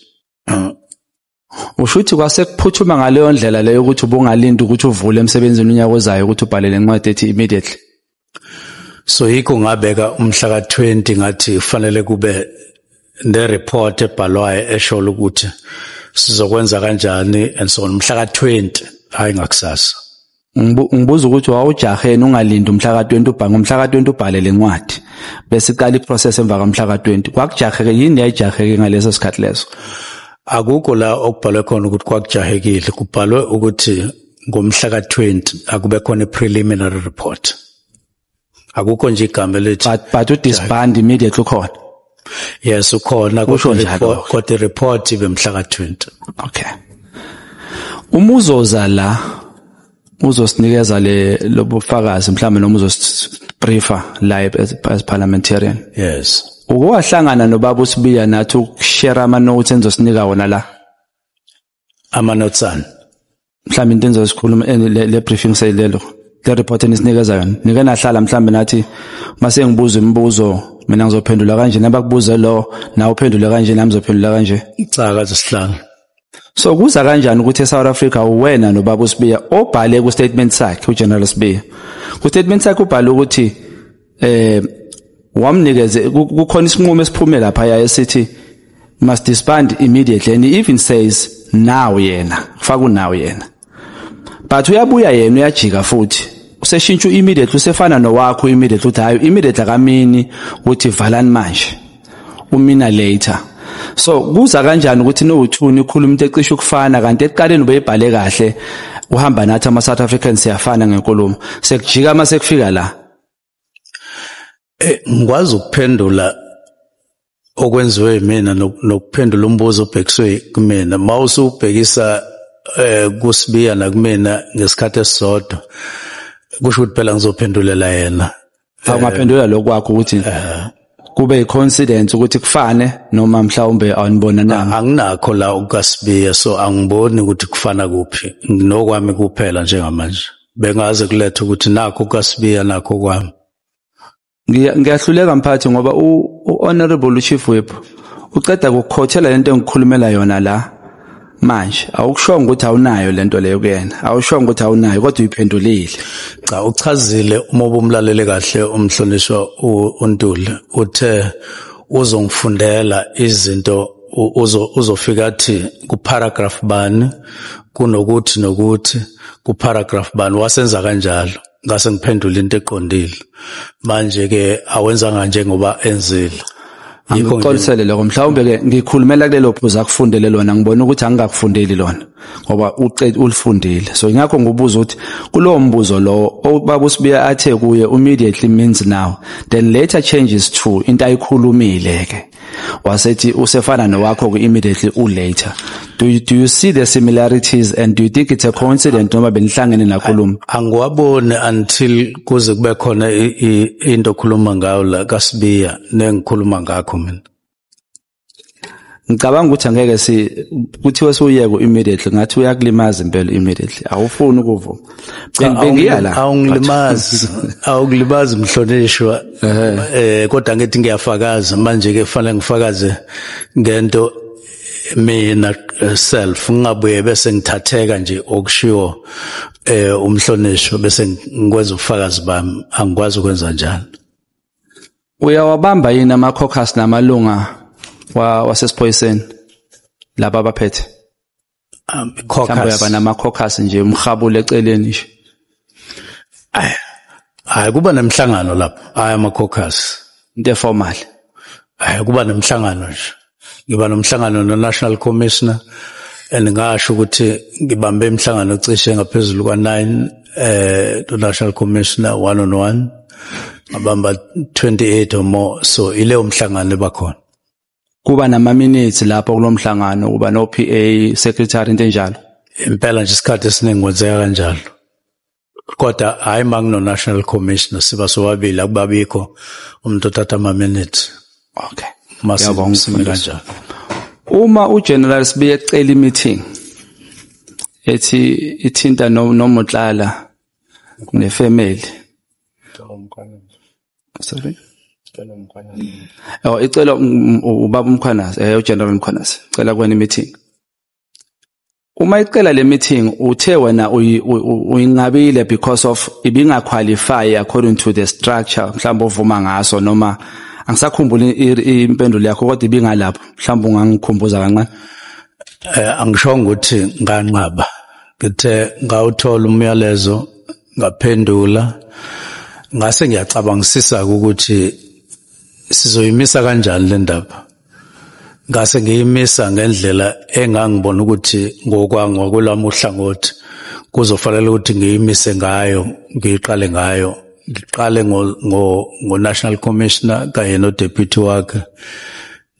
Ushuthi kwasekuphuthuma ngaleyo ndlela leyo ukuthi ubungalinda ukuthi uvule emsebenzini unyaka ozayo ukuthi ubhalele incwadi ethi immediately.
So yiko ngabeka umhla ka20 ngathi kufanele kube ne report ebhalwayo esho ukuthi sizokwenza kanjani and so umhla ka20 hayi ngakusasa.
Ngibuza ukuthi wawujahena ungalinda umhla ka20 ubhange umhla ka20 ubhalele incwadi bese iqala iprocess emva kamhla ka20 kwakujaheke yini yayijaheke ngaleso sikhathi leso?
Akukho la okubhalwe khona ukuthi kwakujahekile kubhalwe ukuthi ngomhla ka20 akube khona preliminary report. Akukho nje igama lethi
but udisband immediately khona.
Yes ukhona kodwa report ibe mhla ka20.
Okay. Umuzoza la uzosinikeza lobufakazi mhlawumbe noma uzosibriefa live as parliamentarian.
Yes.
Ukuwahlangana nobaba uSibiya nathi ukushare ama notes enzosinika wona la.
Ama notes an.
Mhlawumbe into enzosikhuluma le briefing sayilelo. Le report enisinikeza yona. Nike nahlala mhlawumbe nathi mase ngibuza imibuzo mina ngizophendula kanje nabakubuze lo nawe uphendule kanje nami ngizophendula kanje.
Icaka zesihlanu.
So kuza kanjani ukuthi eSouth Africa uwena nobaba uSibiya obhale ku statement sakhe uGeneral Sibiya. Ku statement sakhe ubhale ukuthi wamnikeze kukhona isinqumo esiphume lapha esithi must disband immediately, and he even says now yena faka unaw yena. But uyabuya yena uyajika futhi useshintsha immediately usefana nowakho immediately uthi hayi immediately akamini uthi valani manje umina later. So kuza kanjani ukuthi no2 ikhuluma into ecishe ukufana kanti eqaleni ubeyibhale kahle uhamba nathi ama South Africans siyafana ngenkulumo sekujika mase kufika la.
Ngikwazi ukuphendula okwenziwe yimina nokuphendula umbuzo obhekiswe kumina mawusubhekisa kuSibiya nakumina ngesikhathi esisodwa kusho ukuthi phela ngizophendulela yena.
Awungaphendula lokwakho ukuthi kube coincidence ukuthi kufane noma mhlawumbe awunibona nami.
Anginakho la ukaSibiya so angiboni ukuthi kufana kuphi nokwami kuphela njengamanje. Bengaze kulethe ukuthi nakho ukaSibiya nakho kwami.
Ngiyahluleka mphathi ngoba honorable chief whip uqeda ukukhothela lento engikhulumela yona la manje awukusho ukuthi awunayo lento leyo kuyena awusho ukuthi awunayo kodwa uyiphendulile.
Cha uchazile uma ubumlalele kahle umhlonishwa uNtuli uthe uzongifundela izinto uzofika athi ku paragraph bani kunokuthi nokuthi ku paragraph bani wasenza kanjalo ngase ngiphendula into eqondile manje ke awenza kanje ngoba enzile.
Ngixolisele lokho mhlawumbe ke ngikhulumela kulelo phuzu akufundele lona ngibona ukuthi angakufundeli lona ngoba uqeda ulifundile. So ingakho ngibuza ukuthi kulowo mbuzo lo obaba uSibiya athe kuye immediately means now then later changes to into ayikhulumile ke wasethi usefana nowakho ku immediately later. Do you see the similarities and do you think it's a coincidence noma benihlangene nakhuluma?
Angiwabone until kuze kube khona into okhuluma ngayo la kaSibiya nengikhuluma ngakho mina.
Ngicabanga ukuthi angeke kuthiwe suyeke immediately ngathi uyakulimaza impela immediately awufuni ukuvuma. Bengiya la
awukulimazi mhlonishwa kodwa ngithi ngiyafakaza manje ke kufanele ngifakaze ngento mina self ngingabuye bese ngithatheka nje okushiwo umhlonishwa bese ngikwenza ubufakazi bami angikwazi ukwenza njalo.
Uyawabamba yini ama caucus namalunga wasesiphoyiseni laba abaphethe mhlawumbe yaba nama caucus nje umkhabule eceleni nje?
Hayi kuba nemhlangano lapho hayi ama caucus
into formal.
Hayi kuba nemhlangano nje ngiba nomhlangano no-National Commissioner and ngasho ukuthi ngibambe imhlangano cishe ngaphezulu kwa9 to-National Commissioner 1-on-1 ngabamba 28 or more so ileyo mhlangano bakhona.
Kuba nama minutes lapho kulomhlangano kuba no PA secretary into enjalo.
Impela nje isikhathi esiningi kwenzeka kanjalo. Kodwa hayi mangino National Commissioner siba sobabili akubabikho umuntu othatha ama minutes.
Okay.
Masibonga kanjalo.
Uma uGeneral Sibiya ecela meeting ethi ithinta noMotlala nefamily. Sorry. Icela ubaba uMkhwanazi uGeneral Mkhwanazi cela kwena meeting. Uma icela le meeting uthe wena uyingabile because of ibinga qualify according to the structure mhlawumbe uvuma ngaso noma angisakhumbula impendulo yakho kodwa ibingalapho mhlawumbe ungangikhumbuza kancane.
Angishongo ukuthi nganqaba ngithe ngawuthola umyalezo ngaphendula ngase ngiyacabangisisa ukuthi sizoyimisa kanjani le ndaba. Ngase ngiyimisa ngendlela engangibona ukuthi ngokwelami uhlangothi kuzofanele ukuthi ngiyimise ngayo ngiqale ngayo. Ngiqale ngo National Commissioner kanye no deputy wakhe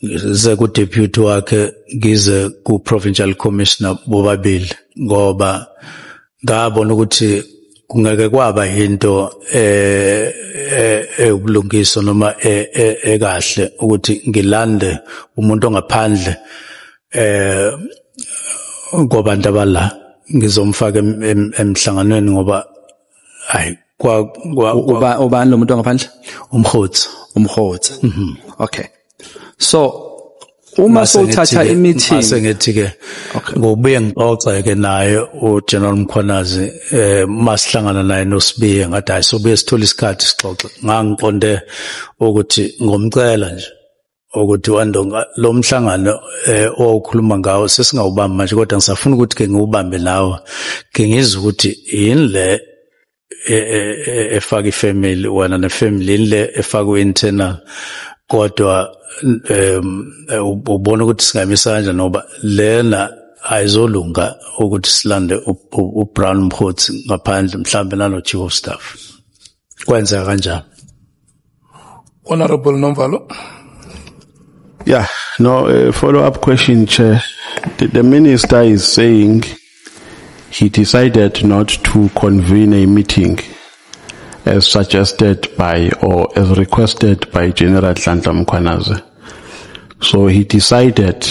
ngize ku deputy wakhe ngize ku Provincial Commissioner bobabili ngoba ngabona ukuthi kungeke kwaba into ubulungiso noma ekahle ukuthi ngilande umuntu ongaphandle ngobantu abala ngizomfaka emhlanganweni ngoba hayi
ubani lo muntu ongaphandle
umhotsi.
Okay, so uma sowuthatha i-meeting
masengithi ke ngobuye ngixoxe-ke naye uGeneral Mkhwanazi masihlangana naye noSibiye ngathi hayi sobuye sithola isikhathi sixoxe ngangiqonde ukuthi ngomcela nje ukuthi wandonga lo mhlangano okhuluma ngawo sesingawubambi manje kodwa ngisafuna ukuthi ke ngiwubambe nawe ke ngizwe ukuthi yini le efaka ifamily wena nefamily yini le efaka internal kodwa ubona ukuthi singamisa kanjani ngoba lena ayizolunga ukuthi silande uBrown Mkhotsi ngaphandle mhlambe nalo chief of staff kwenzeka kanjani.
Honorable Nomvalo.
Yeah, no, follow-up question, Chair. The Minister is saying he decided not to convene a meeting as suggested by or as requested by General Nhlanhla Mkhwanazi. So he decided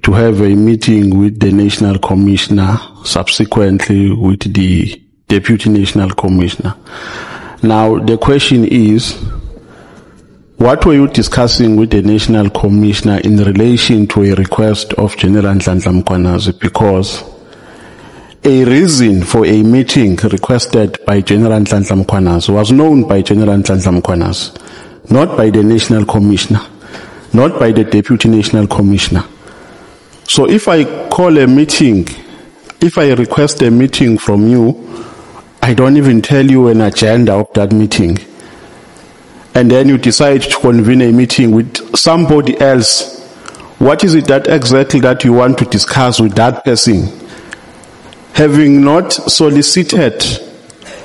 to have a meeting with the National Commissioner, subsequently with the Deputy National Commissioner. Now, the question is, what were you discussing with the National Commissioner in relation to a request of General Nhlanhla Mkhwanazi? Because a reason for a meeting requested by General Nhlanhla Mkhwanazi was known by General Nhlanhla Mkhwanazi, not by the National Commissioner, not by the Deputy National Commissioner. So if I call a meeting, if I request a meeting from you, I don't even tell you an agenda of that meeting. And then you decide to convene a meeting with somebody else. What is it that exactly that you want to discuss with that person? Having not solicited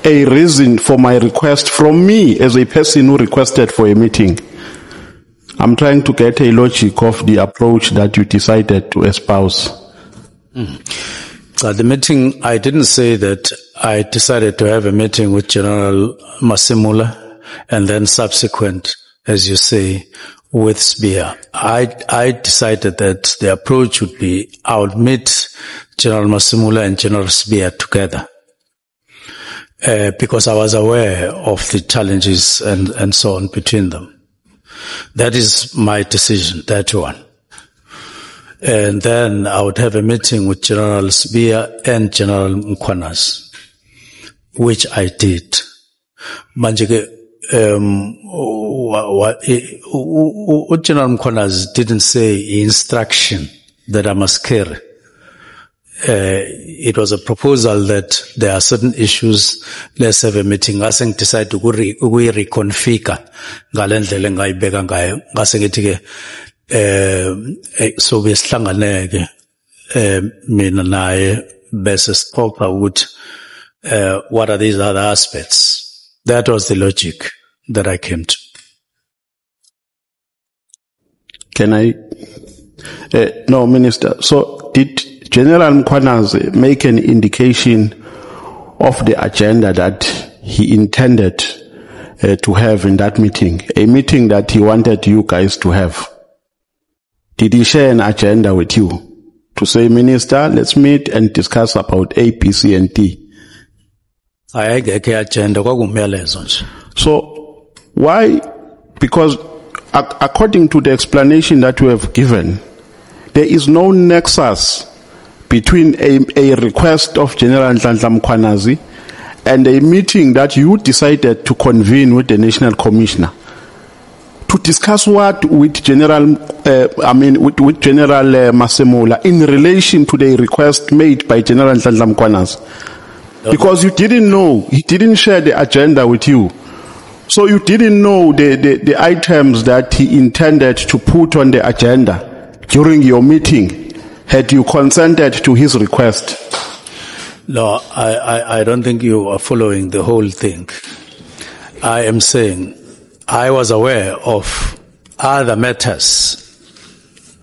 a reason for my request from me as a person who requested for a meeting. I'm trying to get a logic of the approach that you decided to espouse.
The meeting, I didn't say that I decided to have a meeting with General Masimula and then subsequent, as you say, with Sibiya. I decided that the approach would be I would meet General Masimula and General Sibiya together because I was aware of the challenges and so on between them. That is my decision, that one. And then I would have a meeting with General Sibiya and General Mkhwanazi, which I did. Manjike, General Mkhwanazi didn't say instruction that I must carry. It was a proposal that there are certain issues, let's have a meeting. Ngase ngidecide ukuyi-reconfigure ngalendlela engayibeka ngayo. Ngase ngithi ke so besihlanganeke mina naye bese sixoxa ukuthi what are these other aspects. That was the logic that I came to.
Can I? No, Minister. So did General Mkhwanazi make an indication of the agenda that he intended to have in that meeting, a meeting that he wanted you guys to have? Did he share an agenda with you to say, Minister, let's meet and discuss about A, B, C, and D? So why? Because according to the explanation that you have given, there is no nexus between a request of General Nhlanhla Mkhwanazi and a meeting that you decided to convene with the National Commissioner. To discuss what with General, with General Masimula in relation to the request made by General Nhlanhla Mkhwanazi. Because you didn't know, he didn't share the agenda with you. So you didn't know the items that he intended to put on the agenda during your meeting, had you consented to his request.
No, I don't think you are following the whole thing. I am saying I was aware of other matters,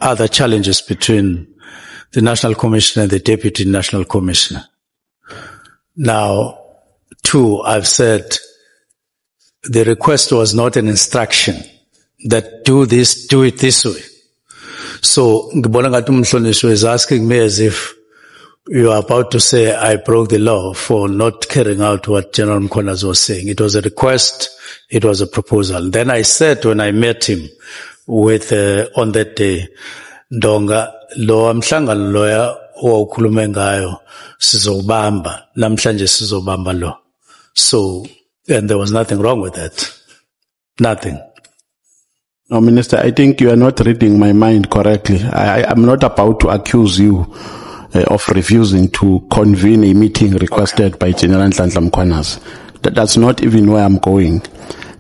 other challenges between the National Commissioner and the Deputy National Commissioner. Now, 2, I've said the request was not an instruction that do this, do it this way. So, ngibona ngathi umhlonishwa is asking me as if you are about to say I broke the law for not carrying out what General Mkhwanazi was saying. It was a request, it was a proposal. Then I said when I met him with on that day, Ndonga, lo mhlangano loya owukhulume ngayo sizobamba namhlanje sizobamba lo. So, and there was nothing wrong with that. Nothing.
No, Minister, I think you are not reading my mind correctly. I'm not about to accuse you of refusing to convene a meeting requested by General Nhlanhla Mkhwanazi. That's not even where I'm going.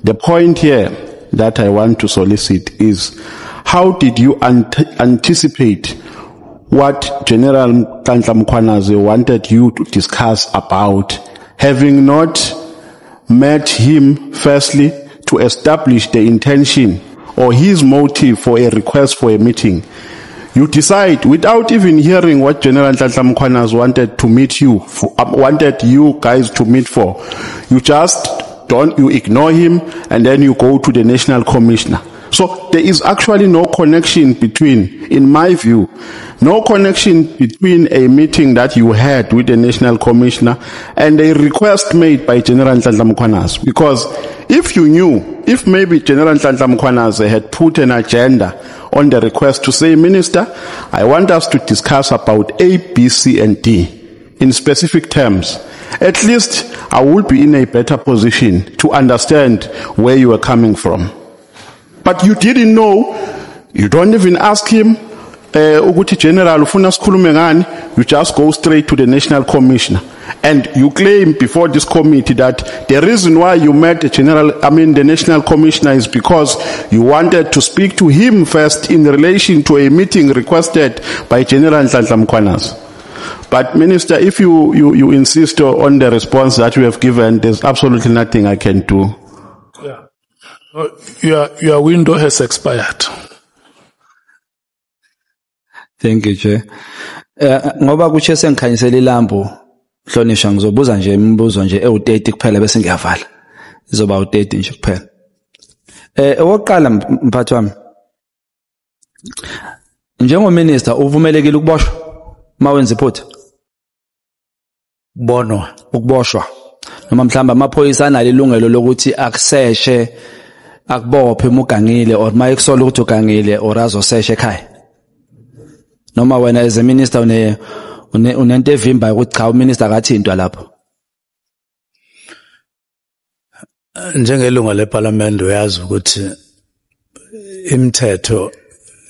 The point here that I want to solicit is, how did you anticipate what General Nhlanhla Mkhwanazi wanted you to discuss about, having not met him firstly to establish the intention or his motive for a request for a meeting? You decide without even hearing what General Nhlanhla Mkhwanazi wanted you guys to meet for. You ignore him and then you go to the National Commissioner. So there is actually no connection between, in my view, no connection between a meeting that you had with the National Commissioner and a request made by General Nhlanhla Mkhwanazi. Because if you knew, if maybe General Nhlanhla Mkhwanazi had put an agenda on the request to say, Minister, I want us to discuss about A, B, C, and D in specific terms, at least I would be in a better position to understand where you are coming from. But you didn't know, you don't even ask him, Uguti General, ufuna sikhulume ngani, you just go straight to the National Commissioner. And you claim before this committee that the reason why you met the National Commissioner is because you wanted to speak to him first in relation to a meeting requested by General Nhlanhla Mkhwanazi. But Minister, if you insist on the response that you have given, there's absolutely nothing I can do.
Yeah. Your window has expired.
Thank you, Chair. Ngoba kuche sengikhanyisela ilambu, Mhlonishwa, ngizobuza nje imibuzo nje ewu-30 kuphela bese ngiyavala. Izoba u-30 nje kuphela. Owokuqala mphathi wami. Njengominister uvumelekile ukuboshwa mawenza iphutha?
Bonwa.
Ukuboshwa. Noma mhlamba amaphoyisa analo ilungelo lokuthi akuseshe, akubophe uma ugangile or uma ekusola ukuthi ugangile or azoseshe ekhaya. Noma wena as a minister unento evimba ukuthi cha uminister akathintwa lapho.
Njengelunga leParliament uyazi ukuthi imithetho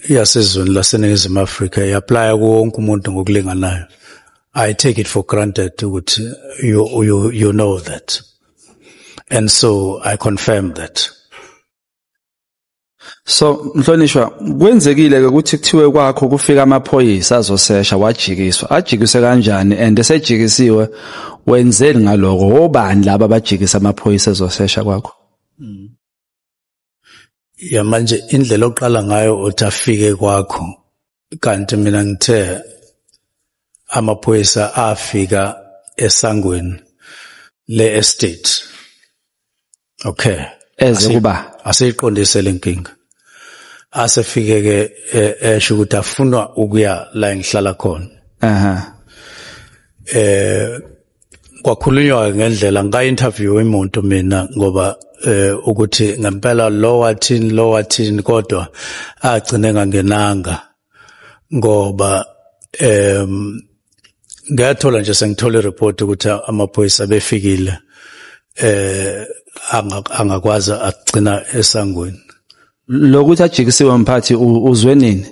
yasezweni laseNingizimu Afrika iapply kuwonke umuntu ngokulinganayo. I take it for granted ukuthi you know that. And so I confirm that.
So Mhlonishwa, kwenzekile ukuthi kuthiwe kwakho kufika amaphoyisa azosesha wajikiswa. Ajikiswe kanjani and esejikisiwe wenzeni ngaloko? Obani laba abajikisa amaphoyisa azosesha kwakho?
Ya manje indlela oqala ngayo uthafike kwakho kanti mina ngithe amaphoyisa afika esangweni le estate. Okay.
Eze kuba
aseyiqondise lenkinga. Asefike ke esho ukuthi afuna ukuya la ngihlala khona. Kwakhulunywa ngendlela ngika-interview umuntu mina ngoba ukuthi ngempela lo wathini kodwa agcine ngangenanga ngoba ngiyathola nje sengithola ireport ukuthi amaphoyisa befikile angakwazi agcina esangweni.
Lokuthi ajikisiwe mphathi uzwe nini?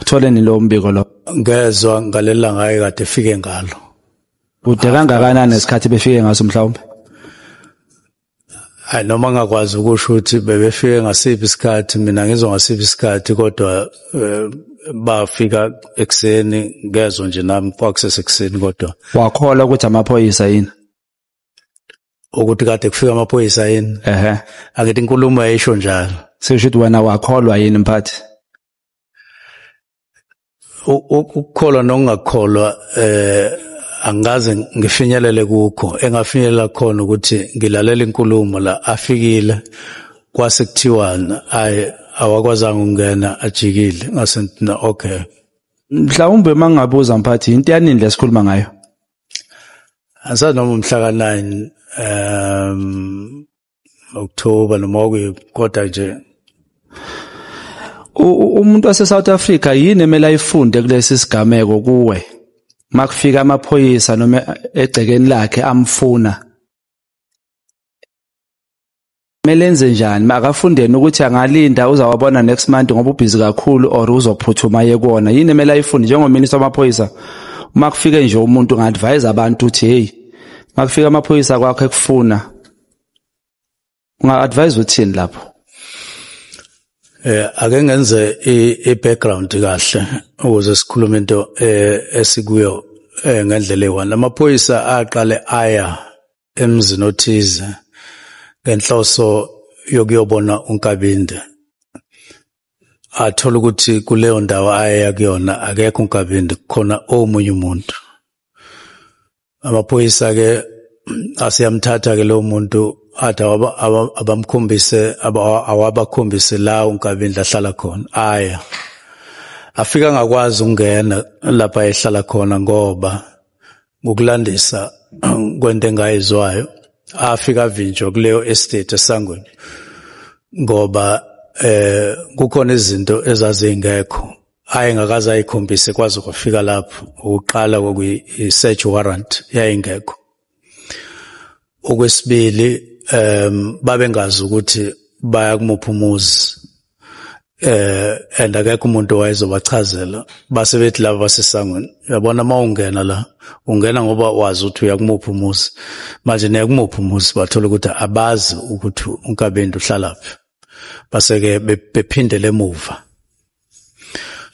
Uthole ni lo mbiko lo?
Ngezwe ngalela ngaye kade efike ngalo.
Ude kangakanani isikhathi befike ngaso mhlawumbe?
Hayi noma ngakwazi ukusho ukuthi bebefike ngasiphi isikhathi, mina ngizwa ngasiphi isikhathi kodwa bafika ekseni, ngezwe nje nami kwakusesekuseni kodwa.
Wakhola ukuthi amaphoyisa yini?
Ukuthi kade kufika amaphoyisa yini? Akithi inkulumo yayisho njalo.
Sesho ukuthi wena wakholwa yini mphathi?
Ukukholwa nokungakholwa angaze ngifinyelele kukho engafinyelela khona ukuthi ngilalela inkulumo la afikile kwase kuthiwana awakwazanga ungena ajikile ngasenthi na okay
mhlawumbe mangabuza mphathi into yanini lesikhuluma ngayo
asanoma umhla ka9 October noma kodwa nje
umuntu wase South Africa yini emele ayifunde kulesi sigameko kuwe makufika amaphoyisa noma egcekeni lakhe amfuna melenze njani makafundeni ukuthi angalinda uzawabona next month ngoba ubhizi kakhulu or uzophuthuma yekona yini emele ayifunde njengominister wamaphoyisa uma kufike nje umuntu unga-advise abantu ukuthi hey makufika amaphoyisa kwakho ekufuna unga-advise uthini lapho
ake ngenze i-background kahle ukuze sikhulume into esikuyo ngendlela eyi-1 amaphoyisa aqale aya emzini othize ngenhloso yokuyobona uNkabinde athola ukuthi kuleyo ndawo aya kuyona akekho uNkabinde kukhona omunye umuntu amaphoyisa ke asiyamthatha ke lo muntu athi abamkhombise awabakhombise la uNkabinde ahlala khona aya afika ngakwazi ukungena lapha ehlala khona ngoba ngokulandisa kwento engayizwayo afika vinjo kuleyo estate eSangweni ngoba kukhona izinto ezazingekho ayengakaze ayikhombise kwazi ukufika lapho uqala kokuyi search warrant yayingekho okwesibili babengazi ukuthi baya kumuphi umuzi and akekho umuntu owayezobachazela base bethi laba baseSangweni yabona mawungena la ungena ngoba wazi ukuthi uyakumuphi umuzi manje neyakumuphi umuzi bathola ukuthi abazi ukuthi uNkabinde uhlalaphi base ke bephindele emuva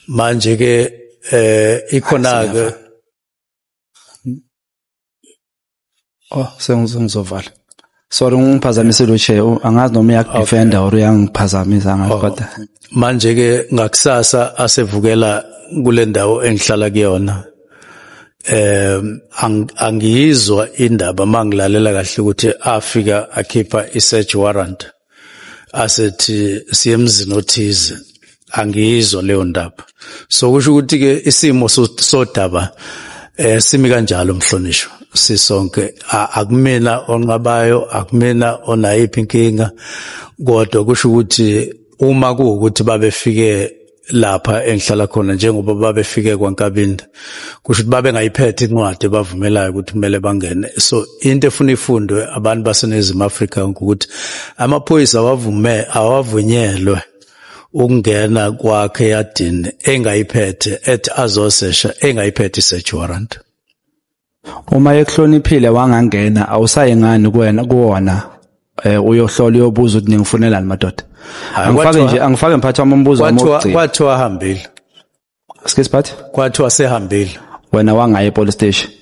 manje ke ikhona ke
sengizovala sorry ungiphazamisile uche angazi noma uyakudefenda or uyangiphazamisa ngathi kodwa
manje ke ngakusasa asevukela kule ndawo engihlala kuyona angiyizwa indaba mangilalela kahle ukuthi afika akhipha i-search warrant asethi siyemzini othize angiyizwa leyo ndaba so kusho ukuthi ke isimo sodaba simi kanjalo mhlonishwa sisonke akumina onqabayo akumina onayiphi inkinga kodwa kusho ukuthi uma kuukuthi babefike lapha engihlala khona njengoba babefike kwaNkabinde kusho ukuthi babe ngayiphethe incwadi bavumelayo ukuthi kumele bangene so into efuna ifundwe abantu baseNingizimu Afrika ukuthi amaphoyisa awavunyelwe ukungena kwakhe yadini engayiphethe ethi azosesha engayiphethe i-search warrant
uma ekuhloniphile wangangena awusayengani kuwona uyohlola uyobuza ukuthi ningifunelani madoda angifake mphathi wami umbuzo wamogcina
kwathiwa ahambile
sikesiphathi
kwathiwa sehambile
wena wangaye police station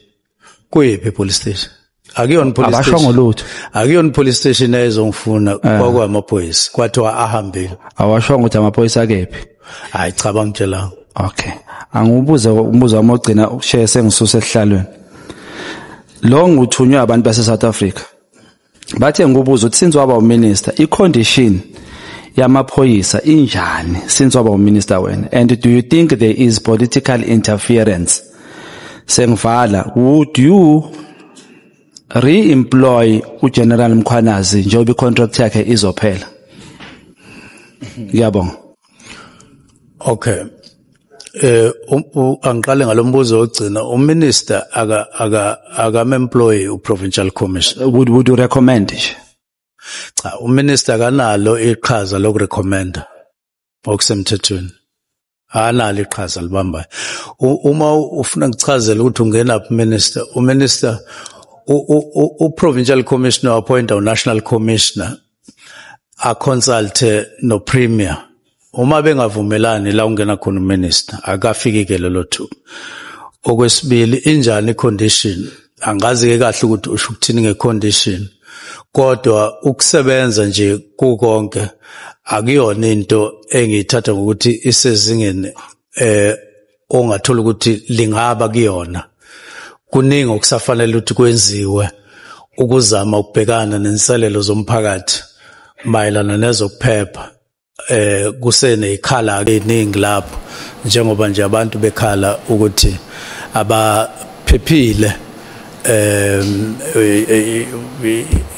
kuyiphi police station akuyona police station
abashongo lutho
akuyona police station ezongifuna kwakwamaphoyisa kwathiwa ahambile
awashongo ukuthi amaphoyisa akephi
hayi cha bangitshela
okay angibuze umbuzo wamogcina ushaya sengisuse ehlalweni lo nguthunywa abantu base South Africa bathe ngubuza ukuthi since waba uminister icondition yamaphoyisa injani since waba uminister wena and do you think there is political interference sengivala would you re-employ uGeneral Mkhwanazi njengoba icontract yakhe izophela ngiyabonga
okay angiqale ngalombuzo ogcina uminister aka-employ uprovincial commissioner
would you recommend
cha uminister kanalo iqhaza lokurecommenda okusemthethweni analo iqhaza libambayo uma ufuna ngichazela ukuthi ungena minister uminister uprovincial commissioner appointa unational commissioner aconsulte no premier uma bengavumelani la ungena khona uminister akafiki ke lelo thuba okwesibili injani icondition angazi ke kahle ukuthi usho ukuthini ngecondition kodwa ukusebenza nje kukonke akuyona into engiyithatha ngokuthi isezingeni ongathola ukuthi lingaba kuyona kuningi okusafanele ukuthi kwenziwe ukuzama ukubhekana nenselelo zomphakathi mayelana nezokuphepha. Kuseneyikhala eningi lapho njengoba nje abantu bekhala ukuthi abaphephile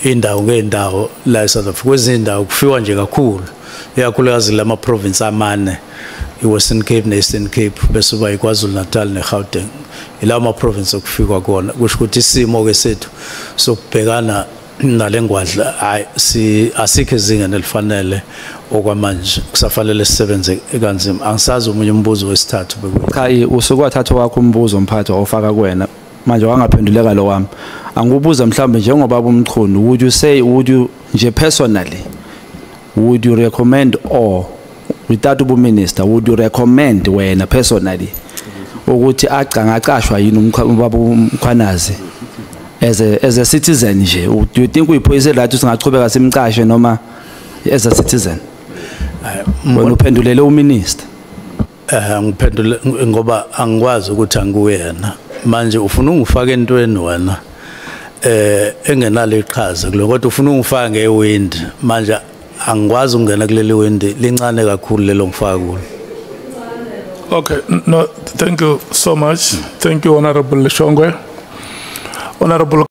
indawo ngeendawo la eSouth Africa. Kwezindawo kufiwa nje kakhulu, ikakhulukazi lama province amane, iWestern Cape neEastern Cape bese kuba iKwaZulu Natal neGauteng. Ilawo ama province okufikwa kona, kusho ukuthi isimo ke sethu sokubhekana nalengwadla asikho ezingeni elifanele okwamanje, kusafanele sisebenze kanzima. Angisazi umunye umbuzo wesithathu
cha usukwathatha wakho umbuzo umphathi ofaka kuwena manje wangaphenduleka lo wami. Angibuza mhlawumbe njengoba umchunu, would you nje personally, would you recommend, or without ubu minister, would you recommend wena personally ukuthi angaqashwa yini ubaba uMkhwanazi as a citizen nje? Do you think uyiphoyise lathi singachubeka simqashe noma as a citizen? Wena uphendulele uminister.
Ngiphendule ngoba angikwazi ukuthi angikuyena manje. Ufuna ungifake entweni wena engenalo iqhaza kuloko, kodwa ufuna ungifaka ngewindi. Manje angikwazi ukungena kuleli windi, lincane kakhulu lelo ngifaka kulo.
Okay, no, thank you so much. Thank you, Honorable Shongwe. Honorable